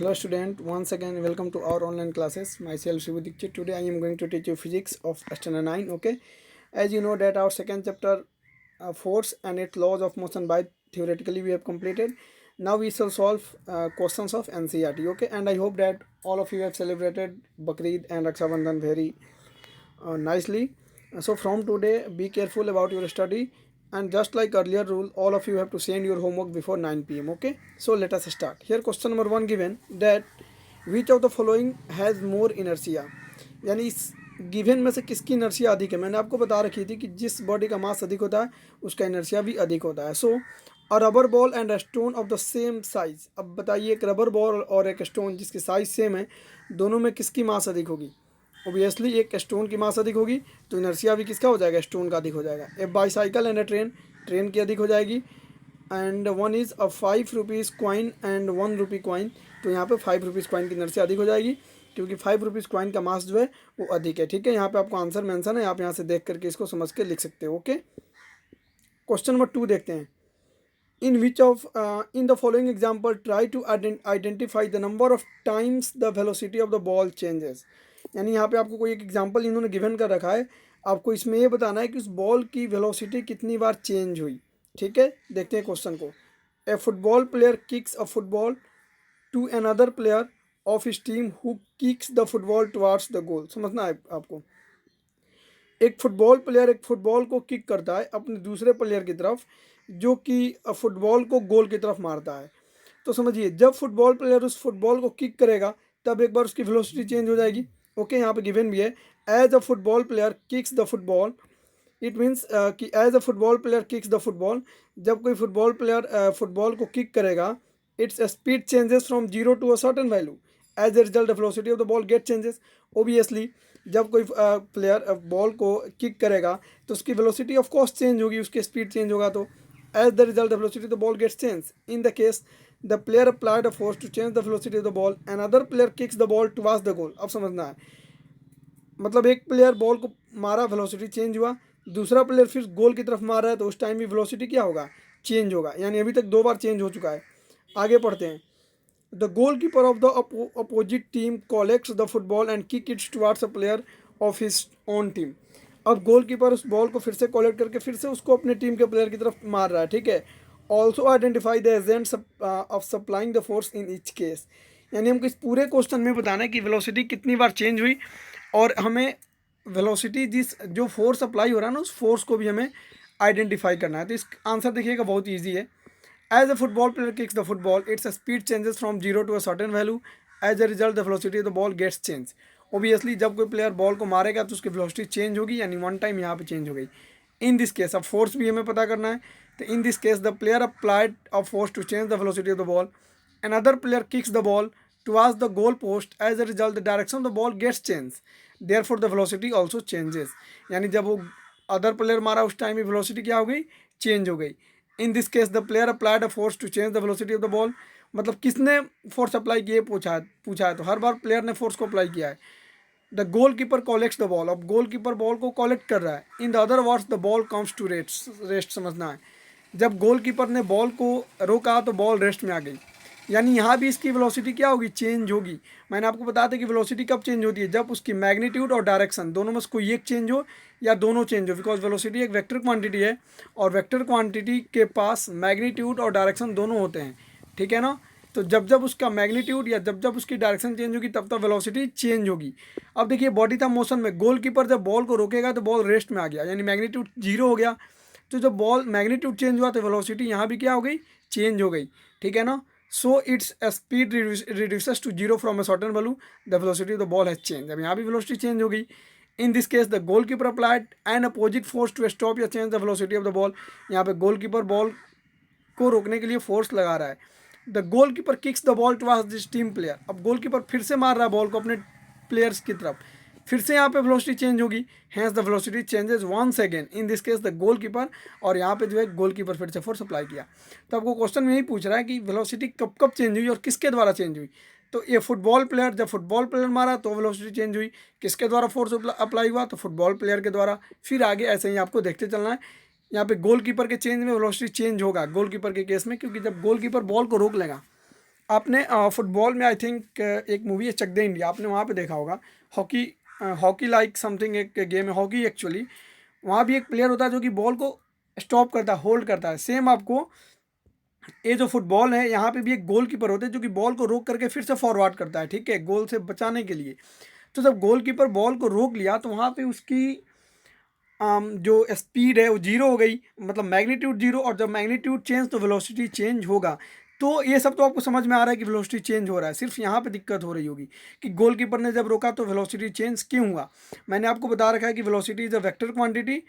Hello student, once again welcome to our online classes. Myself Shivu Dikshit. Today I am going to teach you physics of standard 9. Okay, as you know that our second chapter force and its laws of motion by theoretically we have completed. Now we shall solve questions of NCERT. Okay, and I hope that all of you have celebrated Bakrid and Raksha Bandhan very nicely. So from today, be careful about your study, and just like earlier rule, all of you have to send your homework before 9 p.m. Okay, so let us start. Here question number 1 given that which of the following has more inertia, यानी इस given में से किसकी inertia अधिक है। मैंने आपको बता रखी थी कि जिस बॉडी का मास अधिक होता है उसका इनर्शिया भी अधिक होता है। So a rubber ball and a stone of the same size. अब बताइए एक रबर बॉल और एक स्टोन जिसकी साइज सेम है, दोनों में किसकी मास अधिक होगी। ओबियसली एक स्टोन की मास अधिक होगी तो इनर्शिया भी किसका हो जाएगा, स्टोन का अधिक हो जाएगा। A bicycle and a train, train की अधिक हो जाएगी। And one is a 5 rupees coin and 1 rupee coin, तो यहाँ पे 5 रुपीज़ कॉइन की इनर्शिया अधिक हो जाएगी क्योंकि 5 रुपीज़ कॉइन का मास जो है वो अधिक है। ठीक है, यहाँ पे आपको आंसर मेंशन है, आप यहाँ से देख करके इसको समझ के लिख सकते हो। ओके, क्वेश्चन नंबर 2 देखते हैं। In which of in the following example try to identify the number of times the velocity of the ball changes। यानी यहाँ पे आपको कोई एक एग्जांपल इन्होंने गिवन कर रखा है, आपको इसमें ये बताना है कि उस बॉल की वेलोसिटी कितनी बार चेंज हुई। ठीक है, देखते हैं क्वेश्चन को। A football player kicks a football to another player of his team who kicks the football towards the goal. समझना है आपको, एक फुटबॉल प्लेयर एक फुटबॉल को किक करता है अपने दूसरे प्लेयर की तरफ जो कि फुटबॉल को गोल की तरफ मारता है। तो समझिए जब फुटबॉल प्लेयर उस फुटबॉल को किक करेगा तब एक बार उसकी वेलोसिटी चेंज हो जाएगी। ओके, यहाँ पे गिवन भी है as a football player kicks the football. It means कि as a football player kicks the football, जब कोई फुटबॉल प्लेयर फुटबॉल को किक करेगा its speed changes from zero to a certain value, as a result the velocity of the ball get changes. Obviously जब कोई player ball को kick करेगा तो उसकी वेलोसिटी ऑफ कोर्स चेंज होगी, उसकी स्पीड चेंज होगा, तो as the result the velocity of the ball gets change. In the case the player applied a force to change the velocity of the ball and other player kicks the ball towards the goal. अब समझना है, मतलब एक player ball को मारा, velocity change हुआ, दूसरा player फिर गोल की तरफ मार रहा है तो उस टाइम भी वेलोसिटी क्या होगा, चेंज होगा। यानी अभी तक 2 बार चेंज हो चुका है। आगे पढ़ते हैं। The goalkeeper of the opposite team collects the football and kick it towards a player of his own team। अब गोलकीपर उस बॉल को फिर से कलेक्ट करके फिर से उसको अपने टीम के प्लेयर की तरफ मार रहा है। ठीक है, also identify the agents of supplying the force in each case. यानी हमको इस पूरे क्वेश्चन में बताना है कि वेलोसिटी कितनी बार चेंज हुई और हमें वेलोसिटी जिस जो फोर्स अप्लाई हो रहा है ना उस फोर्स को भी हमें आइडेंटिफाई करना है। तो इस आंसर देखिएगा बहुत ईजी है। As a football player kicks the football, its speed changes from zero to a certain value. As a result, the velocity of the ball gets changed। Obviously, जब कोई प्लेयर बॉल को मारेगा तो उसकी velocity change होगी, यानी one time यहाँ पे चेंज हो गई। इन दिस केस अब फोर्स भी हमें पता करना है, तो in this case the player applied a force to change the velocity of the ball and other player kicks the ball towards the goal post. As a result the direction of the ball gets change, therefore the velocity also changes. यानी जब वो other player मारा उस time भी velocity क्या हो गई, change हो गई। In this case the player applied a force to change the velocity of the ball. मतलब किसने फोर्स अप्लाई किए पूछा है तो हर बार प्लेयर ने फोर्स को अप्लाई किया है। The goal keeper collects the ball, अब गोल कीपर बॉल को कॉलेक्ट कर रहा है। In the other words the ball comes to rest. समझना है, जब गोल कीपर ने बॉल को रोका तो बॉल रेस्ट में आ गई, यानी यहाँ भी इसकी वेलोसिटी क्या होगी, चेंज होगी। मैंने आपको बताया था कि वेलोसिटी कब चेंज होती है, जब उसकी मैग्नीट्यूड और डायरेक्शन दोनों में से कोई एक चेंज हो या दोनों चेंज हो, बिकॉज वेलोसिटी एक वेक्टर क्वांटिटी है और वेक्टर क्वांटिटी के पास मैग्नीट्यूड और डायरेक्शन दोनों होते हैं। ठीक है ना, तो जब जब उसका मैग्नीट्यूड या जब जब उसकी डायरेक्शन चेंज होगी तब तब वेलोसिटी चेंज होगी। अब देखिए बॉडी था मोशन में, गोलकीपर जब बॉल को रोकेगा तो बॉल रेस्ट में आ गया, यानी मैग्नीट्यूड जीरो हो गया। तो जब बॉल मैग्नीट्यूड चेंज हुआ तो वेलोसिटी यहाँ भी क्या हो गई, चेंज हो गई। ठीक है ना, so it's speed reduces to zero from a certain value, the velocity of the ball has change. अब यहाँ भी वेलोसिटी चेंज हो गई। In this case the goalkeeper applied an opposite force to stop या change the velocity of the ball. यहाँ पे goalkeeper ball को रोकने के लिए फोर्स लगा रहा है। The goalkeeper kicks the ball towards this team player, अब गोलकीपर फिर से मार रहा है बॉल को अपने प्लेयर्स की तरफ, फिर से यहाँ पे वेलोसिटी चेंज होगी। Hence the velocity changes once again, in this case the goalkeeper, और यहाँ पे जो है गोलकीपर फिर से फोर्स अप्लाई किया। तो आपको क्वेश्चन में यही पूछ रहा है कि वेलोसिटी कब कब चेंज हुई और किसके द्वारा चेंज हुई। तो ये फुटबॉल प्लेयर, जब फुटबॉल प्लेयर मारा तो वेलोसिटी चेंज हुई, किसके द्वारा फोर्स अप्लाई हुआ, तो फुटबॉल प्लेयर के द्वारा। फिर आगे ऐसे ही आपको देखते चलना है। यहाँ पे गोलकीपर के चेंज में वेलोसिटी चेंज होगा गोलकीपर के केस में, क्योंकि जब गोलकीपर बॉल को रोक लेगा, आपने फुटबॉल में आई थिंक एक मूवी है चक दे इंडिया, आपने वहाँ पे देखा होगा। हॉकी हॉकी लाइक समथिंग एक गेम है हॉकी एक्चुअली। वहाँ भी एक प्लेयर होता है जो कि बॉल को स्टॉप करता है, होल्ड करता है। सेम आपको ये जो फुटबॉल है यहाँ पे भी एक गोलकीपर होता है जो कि बॉल को रोक करके फिर से फॉरवर्ड करता है, ठीक है, गोल से बचाने के लिए। तो जब गोलकीपर बॉल को रोक लिया तो वहाँ पे उसकी जो स्पीड है वो जीरो हो गई, मतलब मैग्नीट्यूड जीरो, और जब मैग्नीट्यूड चेंज तो वेलोसिटी चेंज होगा। तो ये सब तो आपको समझ में आ रहा है कि वेलोसिटी चेंज हो रहा है, सिर्फ यहाँ पे दिक्कत हो रही होगी कि गोलकीपर ने जब रोका तो वेलोसिटी चेंज क्यों हुआ। मैंने आपको बता रखा है कि velocity is a vector quantity,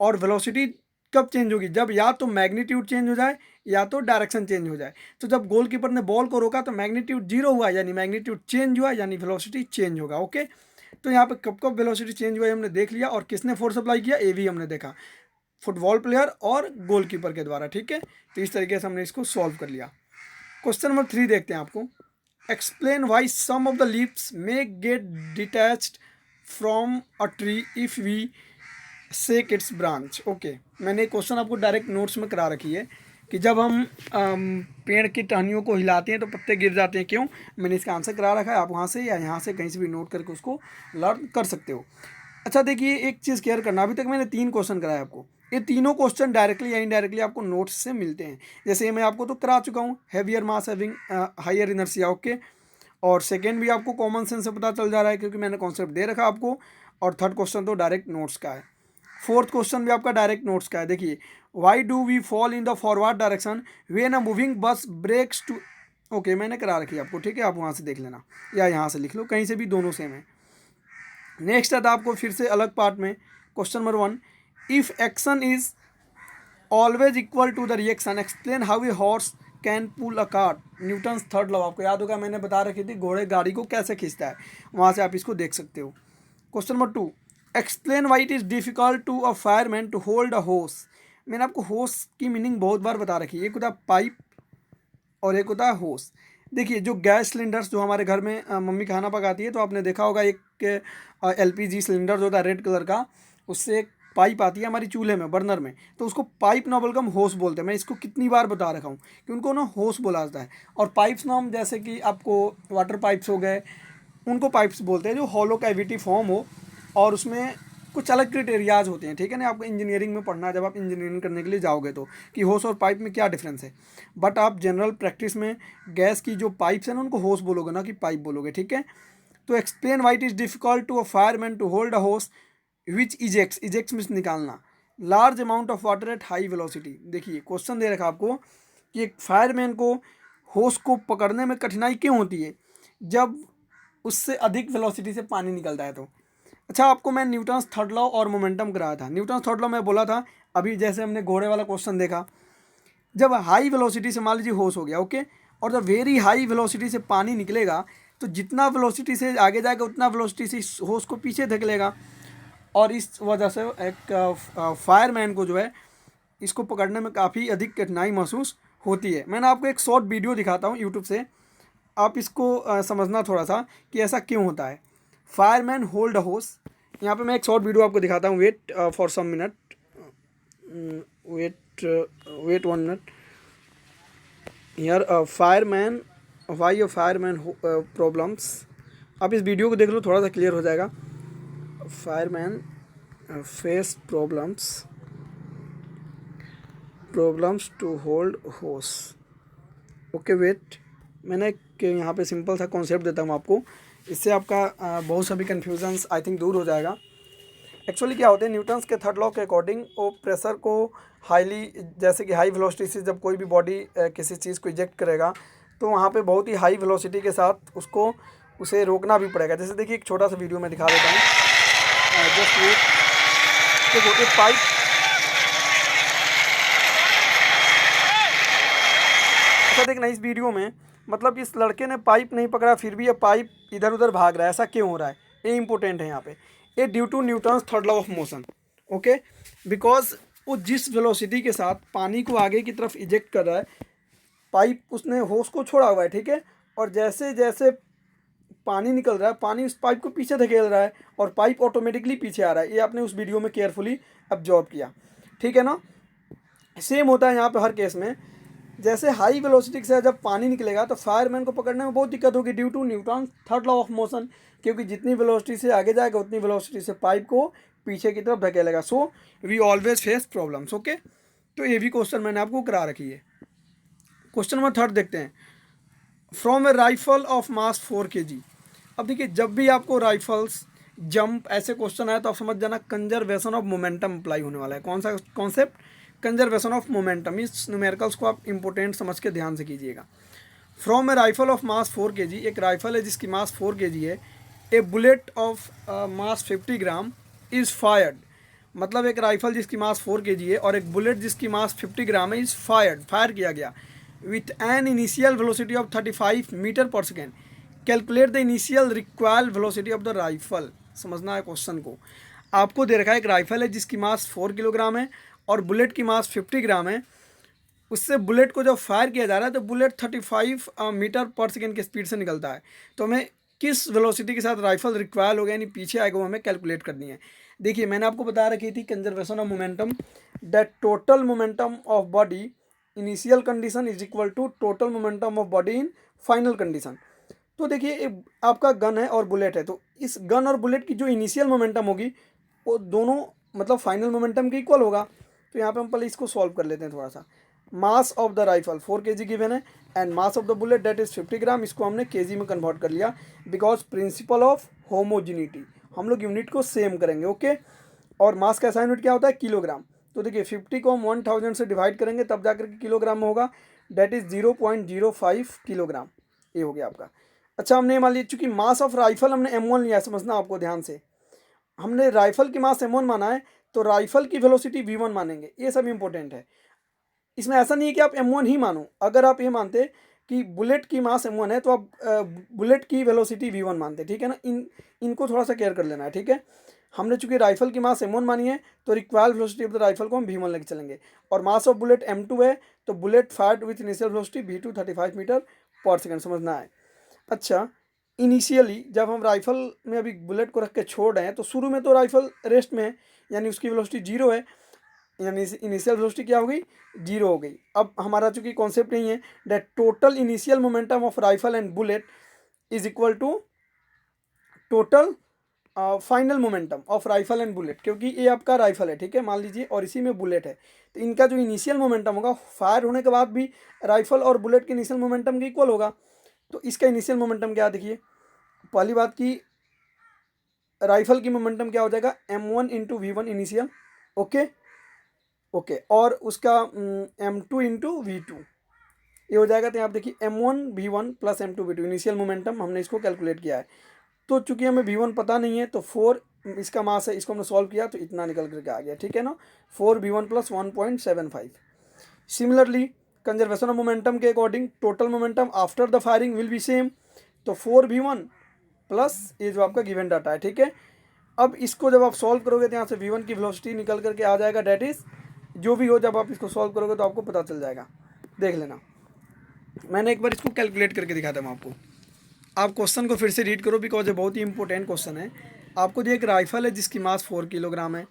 और वेलोसिटी कब चेंज होगी, जब या तो मैग्नीट्यूड चेंज हो जाए या तो डायरेक्शन चेंज हो जाए। तो जब गोलकीपर ने बॉल को रोका तो मैग्नीट्यूड जीरो हुआ, यानी मैग्नीट्यूड चेंज हुआ, यानी वेलोसिटी चेंज होगा। ओके, तो यहाँ पे कब कब वेलोसिटी चेंज हुआ हमने देख लिया, और किसने फोर्स अप्लाई किया ये भी हमने देखा, फुटबॉल प्लेयर और गोलकीपर के द्वारा, ठीक है। तो इस तरीके से हमने इसको सॉल्व कर लिया। क्वेश्चन नंबर 3 देखते हैं आपको। Explain why some of the leaves may get detached from a tree if we shake its branch. Okay, मैंने क्वेश्चन आपको डायरेक्ट नोट्स में करा रखी है कि जब हम पेड़ की टहनियों को हिलाते हैं तो पत्ते गिर जाते हैं, क्यों। मैंने इसका आंसर करा रखा है, आप वहाँ से या यहाँ से कहीं से भी नोट करके उसको लर्न कर सकते हो। अच्छा देखिए, एक चीज़ क्लियर करना, अभी तक मैंने 3 क्वेश्चन कराया आपको, ये तीनों क्वेश्चन डायरेक्टली या इनडायरेक्टली आपको नोट्स से मिलते हैं। जैसे मैं आपको तो करा चुका हूँ, हैवियर मास हैविंग हायर इनर्शिया, ओके। और सेकेंड भी आपको कॉमन सेंस से पता चल जा रहा है क्योंकि मैंने कॉन्सेप्ट दे रखा आपको। और थर्ड क्वेश्चन तो डायरेक्ट नोट्स का है। फोर्थ क्वेश्चन भी आपका डायरेक्ट नोट्स का है। देखिए, why do we fall in the forward direction when a moving bus brakes too. Okay, मैंने करा रखी है आपको, ठीक है, आप वहाँ से देख लेना या यहाँ से लिख लो, कहीं से भी, दोनों सेम है। नेक्स्ट आता आपको फिर से अलग पार्ट में, question number 1, if action is always equal to the reaction explain how a horse can pull a cart. Newton's third law आपको याद होगा, मैंने बता रखी थी घोड़े गाड़ी को कैसे खींचता है, वहाँ से आप इसको देख सकते हो। Question number 2, explain why it is difficult to a fireman to hold a hose. मैंने आपको होस की मीनिंग बहुत बार बता रखी है, एक होता है पाइप और एक होता है होस। देखिए, जो गैस सिलेंडर्स जो हमारे घर में मम्मी खाना पकाती है तो आपने देखा होगा एक एलपीजी सिलेंडर जो होता है रेड कलर का, उससे एक पाइप आती है हमारी चूल्हे में, बर्नर में, तो उसको पाइप ना बोलकर हम होस बोलते हैं। मैं इसको कितनी बार बता रखा हूँ कि उनको ना होस बोला जाता है। और पाइप्स ना हम जैसे कि आपको वाटर पाइप्स हो गए, उनको पाइप्स बोलते हैं जो हॉलो कैविटी फॉर्म हो, और उसमें कुछ अलग क्राइटेरियाज होते हैं, ठीक है ना। आपको इंजीनियरिंग में पढ़ना है जब आप इंजीनियरिंग करने के लिए जाओगे तो, कि होस और पाइप में क्या डिफरेंस है। बट आप जनरल प्रैक्टिस में गैस की जो पाइप्स हैं ना उनको होस बोलोगे ना कि पाइप बोलोगे, ठीक है। तो explain why it is difficult to a fireman to hold a hose which ejects, ejects means निकालना, large amount of water at high velocity. देखिए, क्वेश्चन दे रखा आपको कि एक फायरमैन को होस को पकड़ने में कठिनाई क्यों होती है जब उससे अधिक वेलोसिटी से पानी निकलता है। तो अच्छा, आपको मैं न्यूटन्स थर्ड लॉ और मोमेंटम कराया था। न्यूटन्स थर्ड लॉ मैं बोला था, अभी जैसे हमने घोड़े वाला क्वेश्चन देखा, जब हाई वेलोसिटी से मान लीजिए होस हो गया, ओके, और जब वेरी हाई वेलोसिटी से पानी निकलेगा तो जितना वेलोसिटी से आगे जाएगा उतना वेलोसिटी से इस होस को पीछे धकेलेगा, और इस वजह से एक फायरमैन को जो है इसको पकड़ने में काफ़ी अधिक कठिनाई महसूस होती है। मैंने आपको एक शॉर्ट वीडियो दिखाता हूँ यूट्यूब से, आप इसको समझना थोड़ा सा कि ऐसा क्यों होता है। फायरमैन होल्ड अ होस, यहाँ पे मैं एक शॉर्ट वीडियो आपको दिखाता हूँ, wait for some minute, wait wait 1 minute. Here fireman, why a fireman problems. आप इस वीडियो को देख लो, थोड़ा सा क्लियर हो जाएगा। Fireman face problems to hold hose. Okay wait, मैंने एक यहाँ पे सिंपल सा कॉन्सेप्ट देता हूँ आपको, इससे आपका बहुत सभी कन्फ्यूजन्स आई थिंक दूर हो जाएगा। एक्चुअली क्या होता है, न्यूटन्स के थर्ड लॉ के अकॉर्डिंग वो प्रेशर को हाईली, जैसे कि हाई वेलोसिटी से जब कोई भी बॉडी किसी चीज़ को इजेक्ट करेगा तो वहाँ पे बहुत ही हाई वेलोसिटी के साथ उसको उसे रोकना भी पड़ेगा। जैसे देखिए, एक छोटा सा वीडियो मैं दिखा देता हूँ, जस्ट देखो, एक पाइप, अच्छा देखना इस वीडियो में, मतलब इस लड़के ने पाइप नहीं पकड़ा फिर भी ये पाइप इधर उधर भाग रहा है, ऐसा क्यों हो रहा है, ये इंपॉर्टेंट है यहाँ पे। ये due to Newton's third law of motion, okay, because वो जिस वेलोसिटी के साथ पानी को आगे की तरफ इजेक्ट कर रहा है, पाइप उसने होस को छोड़ा हुआ है, ठीक है, और जैसे जैसे पानी निकल रहा है पानी उस पाइप को पीछे धकेल रहा है और पाइप ऑटोमेटिकली पीछे आ रहा है। ये आपने उस वीडियो में केयरफुली ऑब्जर्व किया, ठीक है ना। सेम होता है यहाँ पे हर केस में, जैसे हाई वेलोसिटी से जब पानी निकलेगा तो फायरमैन को पकड़ने में बहुत दिक्कत होगी due to Newton third law of motion, क्योंकि जितनी वेलोसिटी से आगे जाएगा उतनी वेलोसिटी से पाइप को पीछे की तरफ धकेलेगा। So we always face problems. Okay, तो ये भी क्वेश्चन मैंने आपको करा रखी है। क्वेश्चन नंबर 3 देखते हैं। From a rifle of mass 4 kg। अब देखिए, जब भी आपको राइफल्स, जंप ऐसे क्वेश्चन आए तो आप समझ जाना कंजर्वेशन ऑफ मोमेंटम अप्लाई होने वाला है। कौन सा कॉन्सेप्ट? Conservation of momentum. इस न्यूमेरिकल्स को आप इंपॉर्टेंट समझ के ध्यान से कीजिएगा। From a rifle of mass 4 kg, एक राइफल है जिसकी मास 4 kg है। A bullet of mass 50 gram is fired. मतलब एक राइफल जिसकी मास 4 kg है और एक बुलेट जिसकी मास 50 ग्राम है इज़ फायर्ड, फायर किया गया with an initial velocity of 35 metre per second. Calculate the initial required velocity of the rifle. समझना है क्वेश्चन को। आपको दे रखा है एक राइफल है जिसकी मास 4 किलोग्राम है और बुलेट की मास 50 ग्राम है। उससे बुलेट को जब फायर किया जा रहा है तो बुलेट 35 मीटर पर सेकेंड की स्पीड से निकलता है। तो हमें किस वेलोसिटी के साथ राइफल रिक्वायर होगा, यानी पीछे आएगा, वो हमें कैलकुलेट करनी है। देखिए, मैंने आपको बता रखी थी conservation of momentum, that total momentum of body initial condition is equal to total momentum of body in final condition. तो देखिए, आपका गन है और बुलेट है, तो इस गन और बुलेट की जो इनिशियल मोमेंटम होगी वो दोनों मतलब फाइनल मोमेंटम के इक्वल होगा। तो यहाँ पे हम पहले इसको सॉल्व कर लेते हैं थोड़ा सा। Mass of the rifle 4 kg given है and mass of the bullet that is 50 gram. इसको हमने केजी में कन्वर्ट कर लिया बिकॉज प्रिंसिपल ऑफ होमोजिनिटी, हम लोग यूनिट को सेम करेंगे। ओके, और मास का ऐसा यूनिट क्या होता है? किलोग्राम। तो देखिए, 50 को हम 1000 से डिवाइड करेंगे तब जाकर के किलोग्राम में होगा, दैट इज 0.05 किलोग्राम। ये हो गया आपका। अच्छा, हमने मान लिया, चूंकि मास ऑफ राइफल हमने m1 लिया है, समझना आपको ध्यान से, हमने राइफल की मास m1 माना है तो राइफल की वेलोसिटी v1 मानेंगे। ये सब इंपॉर्टेंट है। इसमें ऐसा नहीं है कि आप m1 ही मानो। अगर आप ये मानते कि बुलेट की मास m1 है तो आप बुलेट की वेलोसिटी v1 मानते, ठीक है ना। इनको थोड़ा सा केयर कर लेना है, ठीक है। हमने चूंकि राइफल की मास m1 मानी है तो required velocity of the rifle को हम v1 लेके चलेंगे। और मास ऑफ बुलेट m2 है तो bullet fired with initial velocity v2 35 metre per second, समझना है। अच्छा, इनिशियली जब हम राइफल में अभी बुलेट को रख के छोड़ रहे हैं तो शुरू में तो राइफल रेस्ट में है, यानी उसकी वेलोसिटी जीरो है, यानी इनिशियल वेलोसिटी क्या हो गई? जीरो हो गई। अब हमारा चूंकि कॉन्सेप्ट नहीं है that total initial momentum of rifle and bullet is equal to total final momentum of rifle and bullet, क्योंकि ये आपका राइफल है, ठीक है, मान लीजिए, और इसी में बुलेट है। तो इनका जो इनिशियल मोमेंटम होगा फायर होने के बाद भी राइफल और बुलेट के इनिशियल मोमेंटम के इक्वल होगा। तो इसका इनिशियल मोमेंटम क्या, देखिए, पहली बात की राइफल की मोमेंटम क्या हो जाएगा? m1 into V1 initial. Okay okay, और उसका m2 इंटू वी2 ये हो जाएगा। तो यहाँ आप देखिए m1 v1 plus m2 v2 initial momentum हमने इसको कैलकुलेट किया है। तो चूंकि हमें v1 पता नहीं है तो 4 इसका मास है, इसको हमने सॉल्व किया तो इतना निकल करके आ गया, ठीक है ना। 4v1 plus 1.75। Similarly conservation of momentum के according total momentum after the firing will be same. तो 4v1 प्लस ये जो आपका गिवन डाटा है, ठीक है। अब इसको जब आप सॉल्व करोगे तो यहाँ से v1 की वेलोसिटी निकल करके आ जाएगा, डेट इज जो भी हो, जब आप इसको सॉल्व करोगे तो आपको पता चल जाएगा। देख लेना, मैंने एक बार इसको कैलकुलेट करके दिखाता हूँ आपको। आप क्वेश्चन को फिर से रीड करो बिकॉज ये बहुत ही इंपॉर्टेंट क्वेश्चन है। आपको जो एक राइफल है जिसकी मास 4 किलोग्राम है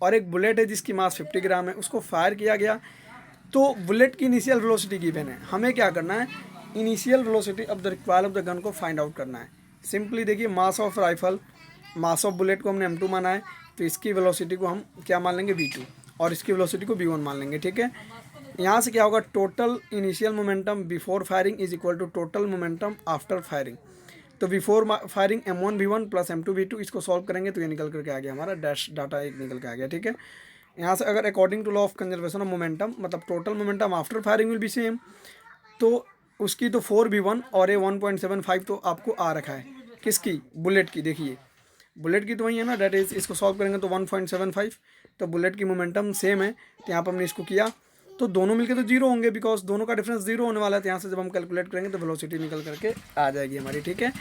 और एक बुलेट है जिसकी मास 50 ग्राम है, उसको फायर किया गया। तो बुलेट की इनिशियल वेलोसिटी गिवन है, हमें क्या करना है? Initial velocity of the require of the gun को फाइंड आउट करना है। सिंपली देखिए, mass of rifle, mass of bullet को हमने m2 माना है तो इसकी वेलोसिटी को हम क्या मान लेंगे? v2, और इसकी वेलोसिटी को v1 मान लेंगे, ठीक है। यहाँ से क्या होगा? Total initial momentum before firing is equal to total momentum after firing. तो before firing m1 v1 plus m2 v2, इसको सॉल्व करेंगे तो ये निकल करके आ गया हमारा डैश डाटा, एक निकल के आ गया, ठीक है। यहाँ से अगर according to law of conservation of momentum मतलब total momentum after firing will be same, तो उसकी तो 4v1 और ये 1.75 तो आपको आ रखा है। किसकी? बुलेट की। देखिए, बुलेट की तो वही है ना, डेट इज, इसको सॉल्व करेंगे तो 1.75, तो बुलेट की मोमेंटम सेम है। तो यहाँ पर हमने इसको किया तो दोनों मिलके तो जीरो होंगे बिकॉज दोनों का डिफरेंस जीरो होने वाला है। तो यहाँ से जब हम कैलकुलेट करेंगे तो वेलोसिटी निकल करके आ जाएगी हमारी, ठीक है।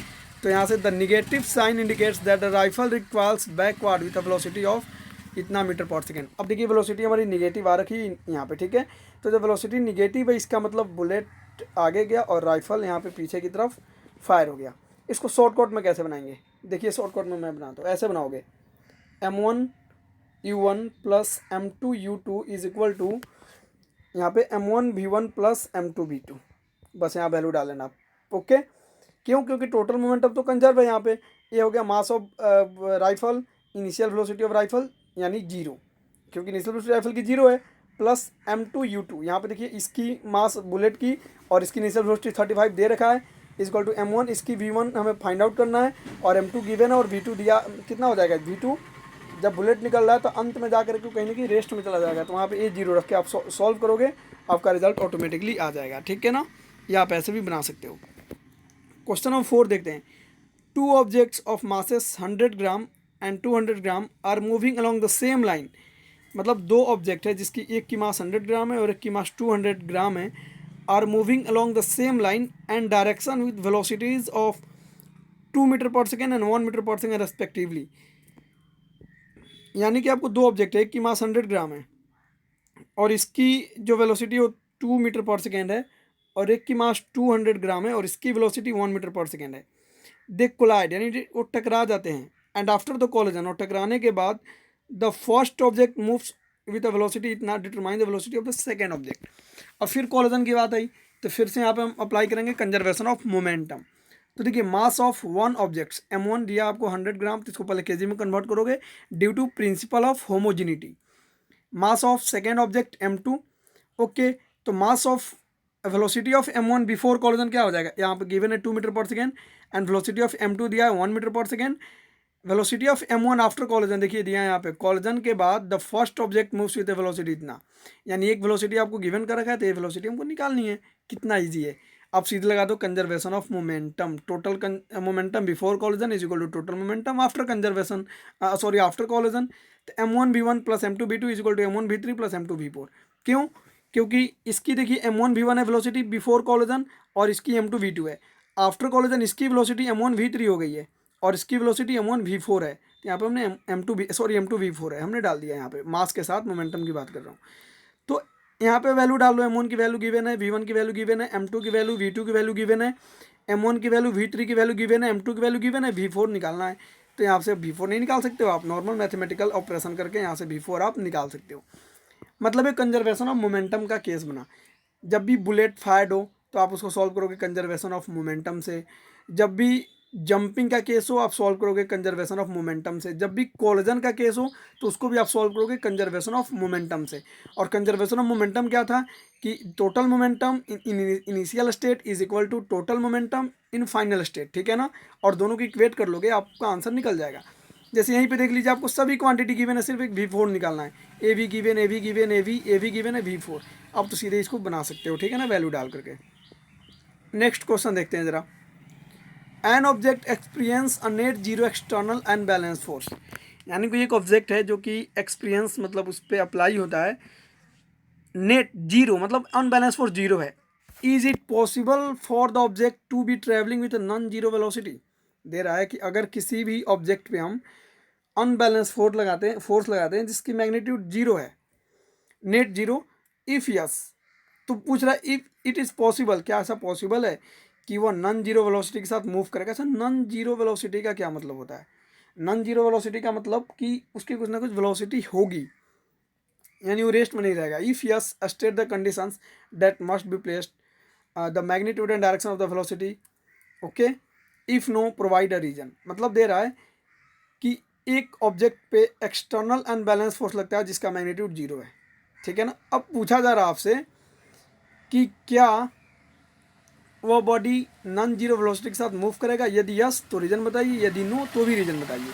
तो यहाँ से the negative sign indicates that the rifle requires backward with a velocity of इतना मीटर पर सेकेंड। अब देखिए, वेलोसिटी हमारी निगेटिव आ रखी यहाँ पे, ठीक है। तो जब वेलोसिटी निगेटिव है इसका मतलब बुलेट आगे गया और राइफल यहाँ पे पीछे की तरफ फायर हो गया। इसको शॉर्टकट में कैसे बनाएंगे? देखिए, शॉर्टकट में मैं बनाता हूँ, ऐसे बनाओगे m1 u1 plus m2 u2 is equal to यहाँ पे m1v1 प्लस m2v2, बस यहाँ वैल्यू डाल लेना आप। ओके, क्यों? क्योंकि टोटल मोमेंटम तो कंजर्व है यहाँ पे। ये हो गया mass of rifle, initial velocity of rifle यानी जीरो, क्योंकि इनिशियल वेलोसिटी राइफल की जीरो है, प्लस m2u2। यहाँ पे देखिए इसकी मास बुलेट की और इसकी इनिशियल वेलोसिटी 35 दे रखा है, इक्वल टू m1, इसकी v1 हमें फाइंड आउट करना है, और m2 गिवन है, और v2 दिया कितना हो जाएगा v2। जब बुलेट निकल रहा है तो अंत में जाकर के कहीं ना कहीं रेस्ट में चला जाएगा, तो वहाँ पे A0 रख के आप सॉल्व करोगे, आपका रिजल्ट ऑटोमेटिकली आ जाएगा। ठीक है ना, या आप ऐसे भी बना सकते हो। क्वेश्चन नंबर 4 देखते हैं। Two objects of masses 100 gram and 200 gram are moving along the same line. मतलब दो ऑब्जेक्ट है जिसकी एक की मास 100 ग्राम है और एक की मास 200 ग्राम है, are moving along the same line and direction with velocities of 2 metre per second and 1 metre per second respectively. यानी कि आपको दो ऑब्जेक्ट है, एक की मास 100 ग्राम है और इसकी जो वेलोसिटी वो 2 मीटर पर सेकेंड है, और एक की मास 200 ग्राम है और इसकी वेलोसिटी 1 मीटर पर सेकेंड है। दे कोलाइड यानी वो टकरा जाते हैं, एंड आफ्टर द कोलिजन, और टकराने के बाद the first object moves with a velocity इतना determine the velocity of the second object. और फिर कोलिजन की बात आई तो फिर से यहाँ पे हम अप्लाई करेंगे कंजर्वेशन ऑफ मोमेंटम। तो देखिए mass of one objects m1 दिया आपको 100 ग्राम, तो इसको पहले केजी में कन्वर्ट करोगे due to principle of homogeneity. Mass of second object m2। Okay, तो mass of velocity of m1 before collision क्या हो जाएगा, यहाँ पे गिवन है 2 metre per second, and velocity of m2 दिया है 1 metre per second. Velocity of m1 after collision देखिए दिया है यहाँ पे, कोलिजन के बाद the first object moves with velocity इतना, यानी एक वेलोसिटी आपको गिवन कर रखा है तो ये वेलोसिटी हमको निकालनी है। कितना ईजी है, आप सीधे लगा दो conservation of momentum. Total momentum before collision is equal to total momentum after conservation, sorry after collision. तो m1v1 plus m2v2 is equal to m1v3 plus m2v4। क्यों? क्योंकि इसकी देखिए m1v1 है वेलोसिटी बिफोर कोलिजन, और इसकी m2v2 है after collision. इसकी वेलोसिटी m1v3 हो गई है और इसकी वेलोसिटी m1v4 है। तो यहाँ पे हमने m2v4 है हमने डाल दिया, यहाँ पे मास के साथ मोमेंटम की बात कर रहा हूँ। तो यहाँ पे वैल्यू डाल लो, m1 की वैल्यू गिवन है, v1 की वैल्यू गिवन है, m2 की वैल्यू, v2 की वैल्यू गिवन है, m1 की वैल्यू, v3 की वैल्यू गिवन है, m2 की वैल्यू गिवन है, v4 निकालना है। तो यहाँ से v4 नहीं निकाल सकते हो आप, नॉर्मल मैथमेटिकल ऑपरेशन करके यहाँ से v4 आप निकाल सकते हो। मतलब ये कंजर्वेशन ऑफ मोमेंटम का केस बना। जब भी बुलेट फायर्ड हो तो आप उसको सॉल्व करोगे कंजर्वेशन ऑफ मोमेंटम से, जब भी जंपिंग का केस हो आप सॉल्व करोगे कंजर्वेशन ऑफ मोमेंटम से, जब भी कोलिजन का केस हो तो उसको भी आप सॉल्व करोगे कंजर्वेशन ऑफ मोमेंटम से। और कंजर्वेशन ऑफ मोमेंटम क्या था कि total momentum in initial state is equal to total momentum in final state. ठीक है ना, और दोनों की इक्वेट कर लोगे आपका आंसर निकल जाएगा। जैसे यहीं पे देख लीजिए आपको सभी क्वांटिटी गिवन है, सिर्फ एक v4 निकालना है, A V given, A V given, A V given है, v4। आप तो सीधे इसको बना सकते हो, ठीक है ना, वैल्यू डाल करके। नेक्स्ट क्वेश्चन देखते हैं जरा। एन ऑब्जेक्ट एक्सपीरियंस अ net zero external unbalance force. यानी कोई एक ऑब्जेक्ट है जो कि एक्सपीरियंस मतलब उस पर अप्लाई होता है नेट जीरो, मतलब अनबैलेंस फोर्स जीरो है। Is it possible for the object to be travelling with non zero velocity. दे रहा है कि अगर किसी भी ऑब्जेक्ट पे हम अनबैलेंस फोर्स लगाते हैं जिसकी मैग्नीट्यूड जीरो है, नेट जीरो, इफ यस, तो पूछ रहा है इफ इट इज़ पॉसिबल, क्या ऐसा पॉसिबल है कि वो नॉन जीरो वेलोसिटी के साथ मूव करेगा। ऐसा नॉन जीरो वेलोसिटी का क्या मतलब होता है? नॉन जीरो वेलोसिटी का मतलब कि उसकी कुछ ना कुछ वेलोसिटी होगी, यानी वो रेस्ट में नहीं रहेगा। If yes state the conditions that must be placed, the magnitude and direction of the velocity. Okay, if no provide a reason. मतलब दे रहा है कि एक ऑब्जेक्ट पे एक्सटर्नल अनबैलेंस फोर्स लगता है जिसका मैग्नीट्यूड जीरो है। ठीक है ना, अब पूछा जा रहा है आपसे कि क्या वह बॉडी नॉन जीरो वेलोसिटी के साथ मूव करेगा। यदि यस तो रीजन बताइए, यदि नो तो भी रीजन बताइए।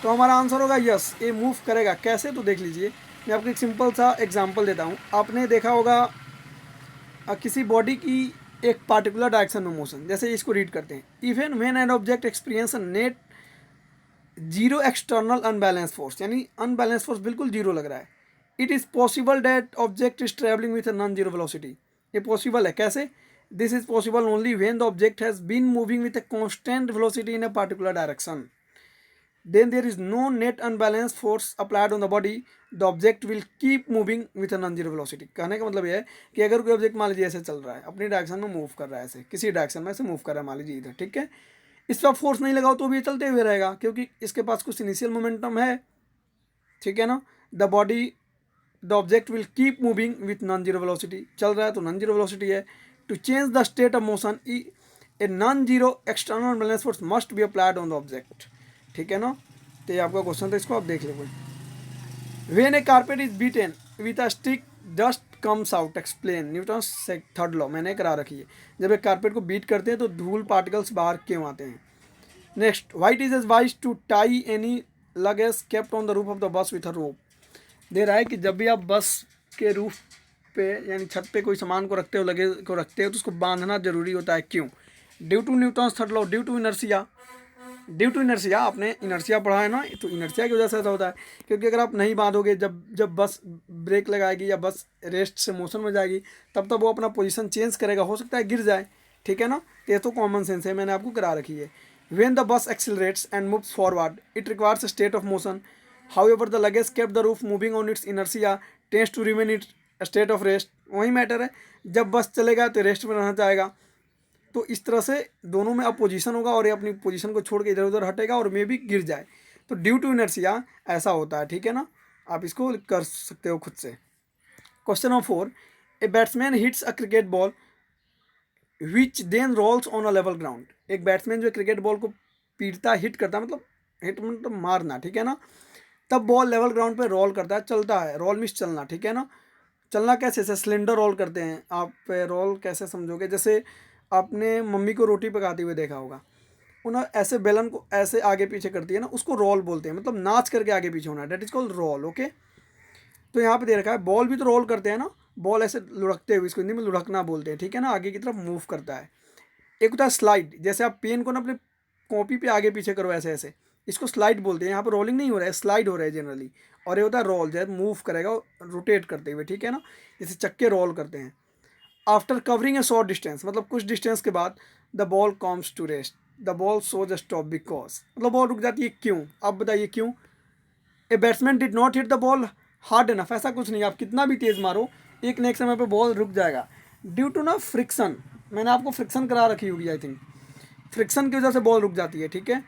तो हमारा आंसर होगा यस, ये मूव करेगा। कैसे? तो देख लीजिए, मैं आपको एक सिंपल सा एग्जांपल देता हूँ। आपने देखा होगा किसी बॉडी की एक पार्टिकुलर डायरेक्शन में मोशन, जैसे इसको रीड करते हैं। Even when an object experience net zero external unbalance force, यानी अनबैलेंस फोर्स बिल्कुल जीरो लग रहा है। It is possible that object is travelling with non zero velocity. ये पॉसिबल है। कैसे? This is possible only when the object has been moving with a constant velocity in a particular direction, then there is no net unbalanced force applied on the body, the object will keep moving with a non-zero velocity। कहने का मतलब यह है कि अगर कोई object मान लीजिए ऐसे चल रहा है, अपनी डायरेक्शन में मूव कर रहा है, ऐसे किसी डायरेक्शन में ऐसे मूव कर रहा है, मान लीजिए इधर, ठीक है, इस पर फोर्स नहीं लगाओ तो भी ये चलते हुए रहेगा क्योंकि इसके पास कुछ इनिशियल मोमेंटम है। ठीक है ना, the body the object will keep moving with non zero velocity, चल रहा है तो नॉन जीरो वेलोसिटी है। To change the state of motion a non zero external balance force must be applied on the object, ठीक है ना। तो ये आपका क्वेश्चन था, इसको आप देख लो। When a carpet is beaten with a stick dust comes out, explain Newton's third law, मैंने करा रखी है। जब एक कारपेट को बीट करते हैं तो धूल पार्टिकल्स बाहर क्यों आते हैं। Next, white is advise to tie any luggage kept on the roof of the bus with a rope. दे रहा है कि जब भी आप बस के रूफ पे यानी छत पे कोई सामान को रखते हो, लगेज को रखते हो, तो उसको बांधना जरूरी होता है, क्यों। Due to Newton's third law, due to inertia. Due to inertia, आपने इनर्शिया पढ़ा है ना, तो इनर्शिया की वजह से ऐसा होता है, क्योंकि अगर आप नहीं बांधोगे, जब जब बस ब्रेक लगाएगी या बस रेस्ट से मोशन में जाएगी, तब तब वो अपना पोजीशन चेंज करेगा, हो सकता है गिर जाए, ठीक है ना। ये तो कॉमन सेंस है, मैंने आपको करा रखी है। When the bus accelerates and moves forward it requires a state of motion, however the luggage kept the roof moving on its inertia tends to remain it state of rest. वही matter है, जब बस चलेगा तो rest में रहना चाहेगा, तो इस तरह से दोनों में अपोजिशन होगा और ये अपनी पोजीशन को छोड़ के इधर उधर हटेगा और मे भी गिर जाए, तो ड्यू टू इनर्शिया ऐसा होता है, ठीक है ना। आप इसको कर सकते हो खुद से। Question number 4, a batsman hits a cricket ball which then rolls on a level ground. एक बैट्समैन जो क्रिकेट बॉल को पीटता, हिट करता, मतलब हिट मतलब मारना, ठीक है ना। तब बॉल लेवल ग्राउंड पे रोल करता है, चलता है, रोल मीन्स चलना, ठीक है ना। चलना कैसे, जैसे सिलेंडर रोल करते हैं आप, रोल कैसे समझोगे, जैसे आपने मम्मी को रोटी पकाते हुए देखा होगा, उन्हें ऐसे बेलन को ऐसे आगे पीछे करती है ना, उसको रोल बोलते हैं, मतलब नाच करके आगे पीछे होना, that is called roll, okay. तो यहाँ पे दे रखा है बॉल भी तो रोल करते हैं ना, बॉल ऐसे लुढ़कते हुए, इसको हिंदी में लुढ़कना बोलते हैं, ठीक है ना, आगे की तरफ मूव करता है। एक होता है स्लाइड, जैसे आप पेन को ना अपने कॉपी पे आगे पीछे करो ऐसे ऐसे, इसको स्लाइड बोलते हैं। यहाँ पर रोलिंग नहीं हो रहा है, स्लाइड हो रहा है जनरली। और ये होता है रोल, जैसे मूव करेगा रोटेट करते हुए, ठीक है ना, जैसे चक्के रोल करते हैं। After covering a short distance, मतलब कुछ डिस्टेंस के बाद the ball comes to rest, the ball सोज अ स्टॉप बिकॉज, मतलब बॉल रुक जाती है, क्यों, आप बताइए क्यों। A batsman did not hit the ball hard enough, ऐसा कुछ नहीं, आप कितना भी तेज मारो एक न एक समय पे बॉल रुक जाएगा। ड्यू टू ना फ्रिक्शन, मैंने आपको फ्रिक्शन करा रखी होगी आई थिंक, फ्रिक्शन की वजह से बॉल रुक जाती है, ठीक है।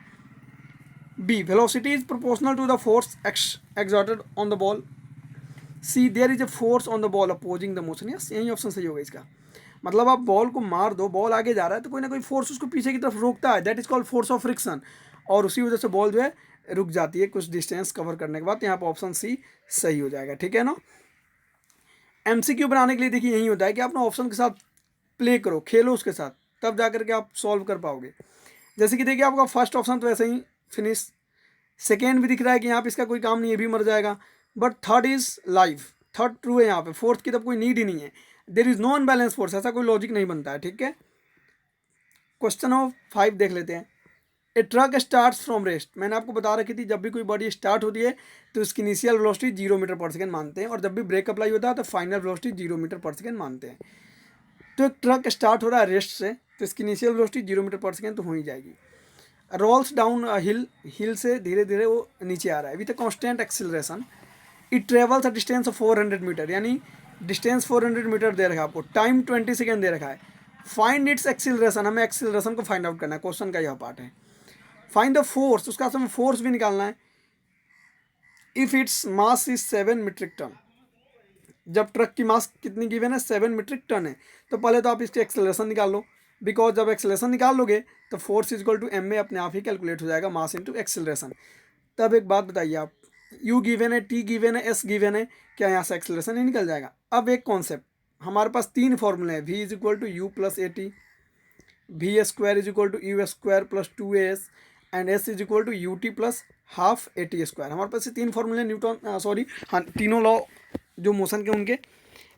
B, velocity is proportional to the force exerted on the ball. C, there is a force on the ball opposing the motion, yes यही ऑप्शन सही होगा इसका। मतलब आप बॉल को मार दो, बॉल आगे जा रहा है, तो कोई ना कोई फोर्स उसको पीछे की तरफ रोकता है, that is called force of friction, और उसी वजह से बॉल जो है रुक जाती है कुछ डिस्टेंस कवर करने के बाद। यहाँ पर ऑप्शन सी सही हो जाएगा, ठीक है ना। एमसीक्यू बनाने के लिए देखिए यही होता है कि आप ना ऑप्शन के साथ प्ले करो, खेलो उसके साथ, तब जा करके आप सॉल्व कर पाओगे। जैसे कि देखिए आपका फर्स्ट ऑप्शन तो ऐसे ही फिनिश, सेकेंड भी दिख रहा है कि यहाँ पे इसका कोई काम नहीं है, भी मर जाएगा, but third is live, third true है यहाँ पे, फोर्थ की तब कोई नीड ही नहीं है। There is no unbalance force, ऐसा कोई लॉजिक नहीं बनता है, ठीक है। क्वेश्चन नंबर 5 देख लेते हैं। ए ट्रक स्टार्ट्स फ्रॉम रेस्ट, मैंने आपको बता रखी थी जब भी कोई बॉडी स्टार्ट होती है तो उसकी इनिशियल वेलोसिटी 0 मीटर पर सेकंड मानते हैं, और जब भी ब्रेक अप्लाई होता है तो फाइनल वेलोसिटी 0 मीटर पर सेकंड मानते हैं। तो एक ट्रक स्टार्ट हो रहा है रेस्ट से, तो इसकी इनिशियल वेलोसिटी 0 मीटर पर सेकंड तो हो ही जाएगी। रोल्स डाउन हिल, हिल से धीरे धीरे वो नीचे आ रहा है with a constant acceleration. It travels a distance of 400 metre, यानी डिस्टेंस 400 मीटर दे रखा है आपको, टाइम 20 सेकेंड दे रखा है। फाइंड इट्स एक्सिलरेशन, हमें एक्सिलरेशन को फाइंड आउट करना है, क्वेश्चन का यह पार्ट है। फाइंड द फोर्स, उसका हमें फोर्स भी निकालना है। If its mass is 7 metric tonne, जब ट्रक की मास कितनी गिवन है, 7 मीट्रिक टन है, तो पहले तो आप इसकी एक्सेलरेशन निकाल लो, बिकॉज जब एक्सेलरेशन निकाल लोगे तो force is equal to m में अपने आप ही कैलकुलेट हो जाएगा, मास इंटू एक्सेलरेशन। तब एक बात बताइए आप, यू गिवन है, टी गिवन है, एस गिवन है, क्या यहाँ से एक्सेलरेशन ही निकल जाएगा। अब एक कॉन्सेप्ट, हमारे पास 3 फॉर्मूले हैं, v is equal to u plus a t, v square is equal to u square plus 2as, and s is equal to u t plus half a t square. हमारे पास ये 3 फॉर्मूले न्यूटन सॉरी हाँ तीनों law जो motion के उनके,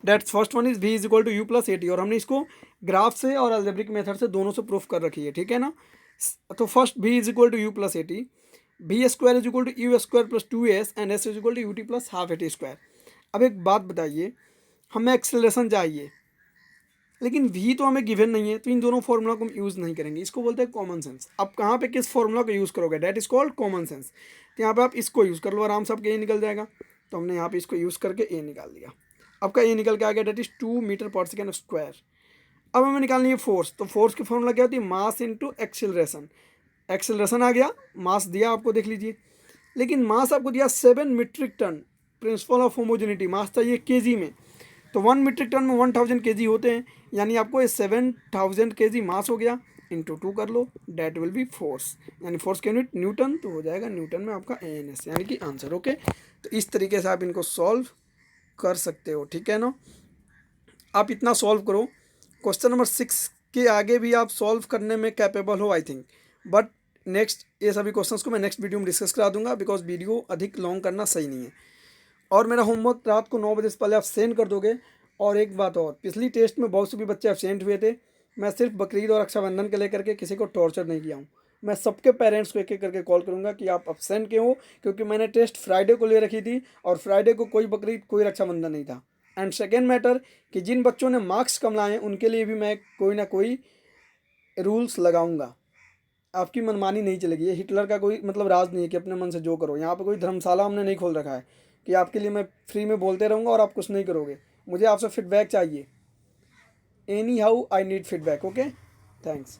that's first one is v is equal to u plus a t, और हमने इसको ग्राफ से और अलजेब्रिक मेथड से दोनों से प्रूफ कर रखी है, ठीक है ना। तो first v is equal to u plus a t, v square is equal to u square plus 2as, and s is equal to u t plus half a t square. अब एक बात बताइए, हमें एक्सेलरेशन चाहिए लेकिन v तो हमें given नहीं है, तो इन दोनों फॉर्मूला को हम यूज़ नहीं करेंगे, इसको बोलते हैं कॉमन सेंस। अब कहाँ पे किस फॉर्मूला को यूज़ करोगे, that is called common sense. तो यहाँ पे आप इसको यूज़ कर लो आराम से, आपका ए निकल जाएगा। तो हमने यहाँ पे इसको यूज़ करके ए निकाल दिया, आपका ए निकल के आ गया, that is 2 metre per second square. अब हमें निकालनी है फोर्स, तो फोर्स की फॉर्मूला क्या होती है, मास इंटू एक्सेलरेशन। एक्सेलरेशन आ गया, मास दिया आपको, देख लीजिए, लेकिन मास आपको दिया 7 metric ton, principle of homogeneity, mass चाहिए केजी में, तो 1 मीट्रिक टन में 1000 केजी होते हैं, यानी आपको ये 7000 केजी मास हो गया, इंटू 2 कर लो, डैट विल बी फोर्स, यानी फोर्स के यूनिट न्यूटन, तो हो जाएगा न्यूटन में आपका ANS, यानी कि आंसर। ओके, तो इस तरीके से आप इनको सॉल्व कर सकते हो, ठीक है ना। आप इतना सॉल्व करो, क्वेश्चन नंबर 6 के आगे भी आप सॉल्व करने में कैपेबल हो आई थिंक, बट नेक्स्ट ये सभी क्वेश्चंस को मैं नेक्स्ट वीडियो में डिस्कस करा दूंगा, बिकॉज वीडियो अधिक लॉन्ग करना सही नहीं है। और मेरा होमवर्क रात को 9 बजे से पहले आप सेंड कर दोगे। और एक बात और, पिछली टेस्ट में बहुत से भी बच्चे एब्सेंट हुए थे, मैं सिर्फ बकरीद और रक्षाबंधन के लेकर के किसी को टॉर्चर नहीं किया हूँ। मैं सबके पेरेंट्स को एक एक करके कॉल करूँगा कि आप एब्सेंट क्यों हो, क्योंकि मैंने टेस्ट फ्राइडे को ले रखी थी और फ्राइडे को कोई बकरीद कोई रक्षाबंधन नहीं था। एंड सेकेंड मैटर कि जिन बच्चों ने मार्क्स कम लाए हैं उनके लिए भी मैं कोई ना कोई रूल्स लगाऊंगा। आपकी मनमानी नहीं चलेगी, ये हिटलर का कोई मतलब राज नहीं है कि अपने मन से जो करो। यहाँ पे कोई धर्मशाला हमने नहीं खोल रखा है कि आपके लिए मैं फ्री में बोलते रहूँगा और आप कुछ नहीं करोगे। मुझे आपसे फीडबैक चाहिए, any how I need feedback. Okay, thanks.